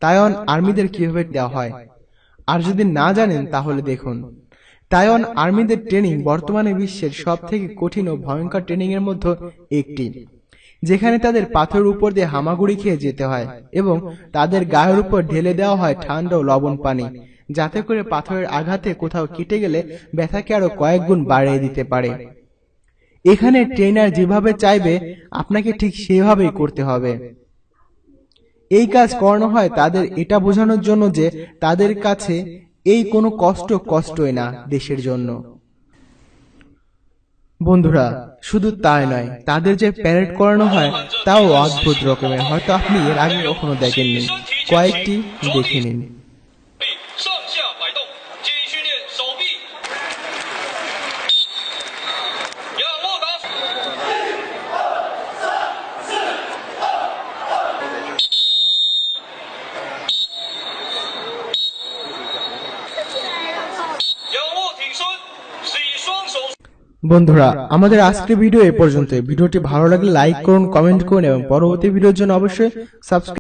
Taiwan আর্মিদের কিভাবে দেওয়া হয়। আর যদি না জানেন তাহলে দেখুন, তাইওয়ান আর্মিদের ট্রেনিং বর্তমানে বিশ্বের সবথেকে কঠিন ও ভয়ঙ্কর ট্রেনিং এর মধ্যে একটি, যেখানে তাদের পাথরের উপর দিয়ে হামাগুড়ি খেয়ে যেতে হয় এবং তাদের গায়ের উপর ঢেলে দেওয়া হয় ঠান্ডা ও লবণ পানি, যাতে করে পাথরের আঘাতে কোথাও কেটে গেলে ব্যথাকে আরো কয়েক গুণ বাড়িয়ে দিতে পারে। এখানে ট্রেনার যেভাবে চাইবে আপনাকে ঠিক সেভাবেই করতে হবে। এই কাজ করানো হয় তাদের এটা বোঝানোর জন্য যে তাদের কাছে এই কোনো কষ্টই না দেশের জন্য। বন্ধুরা, শুধু তাই নয়, তাদের যে প্যারেড করানো হয় তাও অদ্ভুত রকমের, হয়তো আপনি এর আগে কখনো দেখেননি। কয়েকটি দেখে নিন। বন্ধুরা, আমাদের আজকের ভিডিও এ পর্যন্ত। ভিডিওটি ভালো লাগলে লাইক করুন, কমেন্ট করুন এবং পরবর্তী ভিডিওর জন্য অবশ্যই সাবস্ক্রাইব